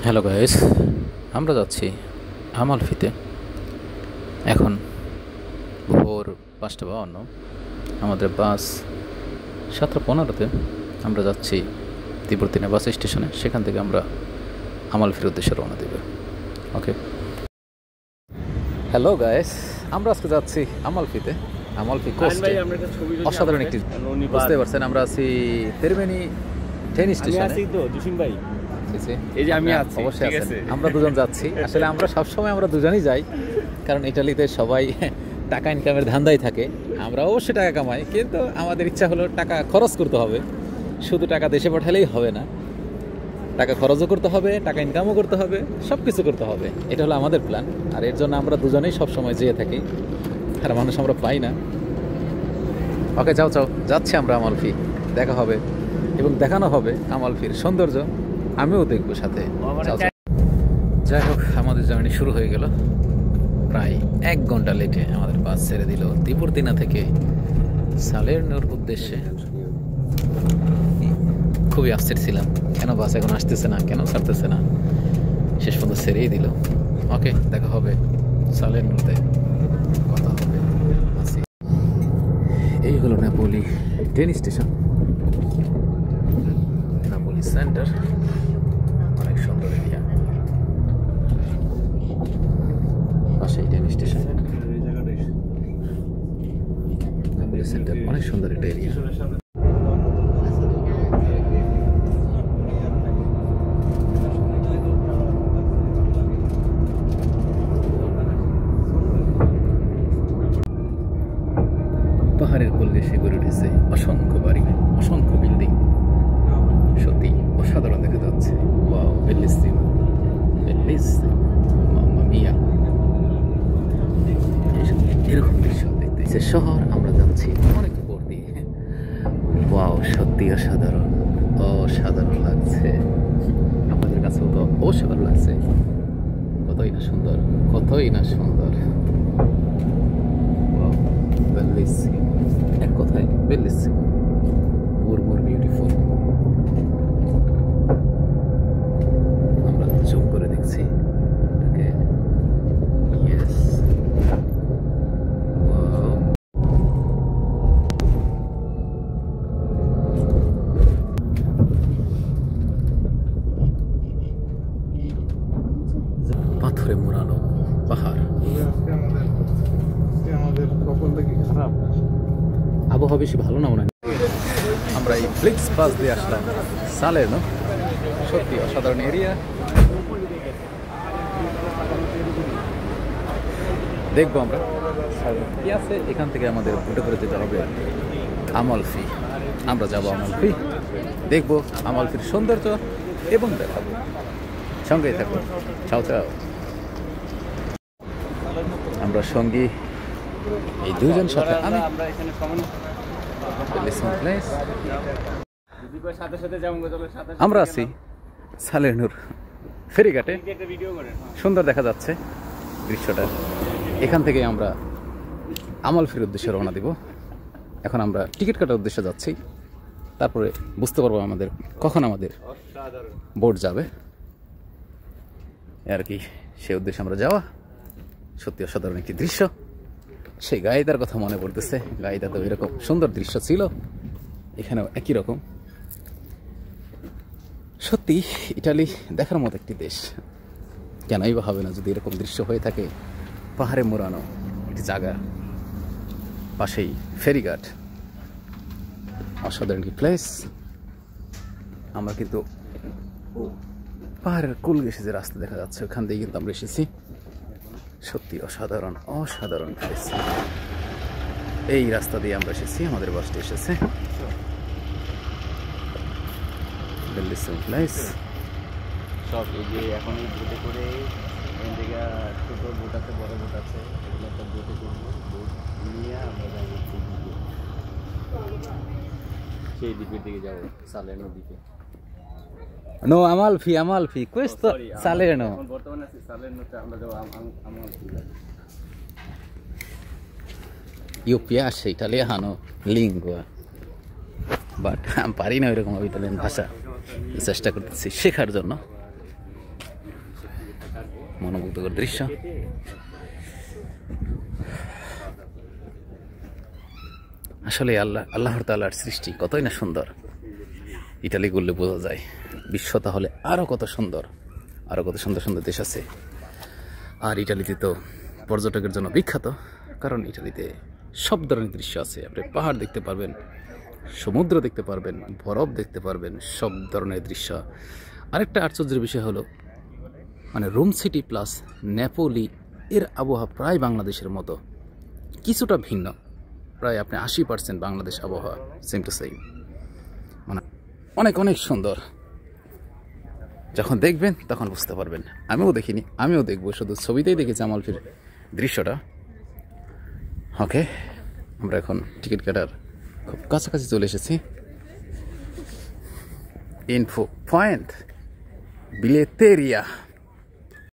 Hello guys, আমরা যাচ্ছি আমালফিতে। এখন ভোর ৫:৫২। আমাদের বাস ৭:১৫-তে। আমরা যাচ্ছি তিব্বতিনা বাস স্টেশনে। সেখান থেকে আমরা আমালফির উদ্দেশ্যে রওনা দেব। ওকে, হ্যালো গাইস, আমরা আজকে যাচ্ছি আমালফিতে। আমালফি কোস্টে অসাধারণ একটি, বুঝতে পারছেন আমরা আছি তেরবেনি ট্রেন স্টেশনে। এই যে আমি আছি, অবশ্যই আছেন। আমরা দুজন যাচ্ছি। আসলে আমরা সবসময় আমরা দুজনই যাই, কারণ ইটালিতে সবাই টাকা ইনকামের ধান্দায় থাকে। আমরা অবশ্যই টাকা কামাই, কিন্তু আমাদের ইচ্ছা হলো টাকা খরচ করতে হবে। শুধু টাকা দেশে পাঠালেই হবে না, টাকা খরচও করতে হবে, টাকা ইনকামও করতে হবে, সব কিছু করতে হবে। এটা হলো আমাদের প্ল্যান। আর এর জন্য আমরা দুজনেই সবসময় যেয়ে থাকি, আর মানুষ আমরা পাই না। ওকে, যাও যাচ্ছি আমরা আমালফি। দেখা হবে এবং দেখানো হবে আমালফির সৌন্দর্য, আমিও দেখবো সাথে। যাই হোক, আমাদের জার্নি শুরু হয়ে গেল। প্রায় ১ ঘন্টা লেটে আমাদের বাস ছেড়ে দিল তিব্বতিনা থেকে সালেরনোর উদ্দেশ্যে। খুবই আশ্চর্য ছিলাম, কেন বাস এখন আসতেছে না, কেন ছাড়তেছে না। শেষ পর্যন্ত ছেড়েই দিল। ওকে, দেখা হবে সালেরনোতে, কথা হবে। এই হলো Napoli train station, Napoli centre. অনেক সুন্দর এরিয়া, পাশেই ট্রেন স্টেশন। নাপোলি সেন্টার অনেক সুন্দর একটা এরিয়া। পাহাড়ের কোল ঘেঁষে গড়ে উঠেছে অসংখ্য বাড়ি, অসংখ্য বিল্ডিং। সত্যি অসাধারণ দেখা যাচ্ছে। ওয়াও, বেলিসিমো, বেলিসিমো, মাম্মা মিয়া। এরকম দৃশ্য দেখতেছে শহর। আমরা যাচ্ছি অনেক উপর দিয়ে। ওয়াও, সত্যি অসাধারণ, অসাধারণ লাগছে। আপনাদের কাছেও তো অবশ্যই ভালো লাগছে। কতই না সুন্দর, কতই না সুন্দর। ওয়াও, বেলিসিমো, এক কথায় বেলিসিমো, মোর বিউটিফুল। আমরা জুম করে দেখছি এটাকে। ইয়েস, পাথরে মোড়ানো পাহাড়। আবহাওয়া বেশি ভালো না মনে হয়। আমরা এই ফ্লিক্স বাস দিয়ে আসলাম সালেরনো। সত্যি অসাধারণ এরিয়া। দেখবো আমরা কি আছে। এখান থেকে আমাদের উঠে করে যেতে হবে আমালফি। আমরা যাবো আমালফি, দেখবো আমালফির সৌন্দর্য এবং দেখাবো। সঙ্গেই থাকুন। চাও চাও। আমরা সঙ্গী এই দুজন সাথে আমি। আমরা আছি সালেরনোর ফেরিঘাটে। সুন্দর দেখা যাচ্ছে দৃশ্যটা। এখান থেকে আমরা আমালফির উদ্দেশ্যে রওনা দিব। এখন আমরা টিকিট কাটার উদ্দেশ্যে যাচ্ছি। তারপরে বুঝতে পারবো আমাদের কখন আমাদের বোট যাবে আর কি। সে উদ্দেশ্যে আমরা যাওয়া। সত্যি অসাধারণ একটি দৃশ্য। সেই গাইদার কথা মনে পড়তেছে। গাইদা তো এরকম সুন্দর দৃশ্য ছিল, এখানেও একই রকম। সত্যি ইটালি দেখার মতো একটি দেশ। কেনই বা হবে না যদি এরকম দৃশ্য হয়ে থাকে। পাহাড়ে মোড়ানো একটি জায়গা, পাশেই ফেরিঘাট, অসাধারণ একটি প্লেস। আমরা কিন্তু পাহাড়ের কোল ঘেঁষে যে রাস্তা দেখা যাচ্ছে, ওখান দিয়ে কিন্তু আমরা এসেছি। সত্যি অসাধারণ, অসাধারণ প্লেস। এই রাস্তা দিয়ে আমরা এসেছি, আমাদের বাসটি এসেছে। বেলিসিমো প্লেস। সব এই যে এখন এই বোটে করে এখান থেকে ছোট বোট আছে, বড় বোট আছে, এগুলো একটা বোটে করবো। বোট নিয়ে আমরা যাবো সেই দ্বীপের দিকে যাবো, সালেরনো দ্বীপে। No, Amalfi, questo Salerno. বর্তমানে আছি সালেরনোতে, আমরা যাবো Amalfi. Io piace italiano lingua, but আমি পারি না ওইরকম ইটালিয়ান ভাষা। চেষ্টা করতেছি শেখার জন্য। মনোমুগ্ধকর দৃশ্য। আসলে আল্লাহর তাআলার সৃষ্টি কতই না সুন্দর, ইটালি করলে বোঝা যায়। বিশ্ব তাহলে আরও কত সুন্দর, আরও কত সুন্দর সুন্দর দেশ আছে। আর ইটালিতে তো পর্যটকের জন্য বিখ্যাত, কারণ ইটালিতে সব ধরনের দৃশ্য আছে। আপনি পাহাড় দেখতে পারবেন, সমুদ্র দেখতে পারবেন, বরফ দেখতে পারবেন, সব ধরনের দৃশ্য। আরেকটা আশ্চর্যের বিষয় হলো মানে রোম সিটি প্লাস নেপোলি এর আবহাওয়া প্রায় বাংলাদেশের মতো, কিছুটা ভিন্ন, প্রায় আপনি 80% বাংলাদেশ আবহাওয়া সেম টু সেম, মানে অনেক অনেক সুন্দর। যখন দেখবেন তখন বুঝতে পারবেন। আমিও দেখিনি, আমিও দেখবো, শুধু ছবিতেই দেখেছি আমালফির দৃশ্যটা। ওকে, আমরা এখন টিকিট কাটার খুব কাছাকাছি চলে এসেছি। Info point বিলেতেরিয়া।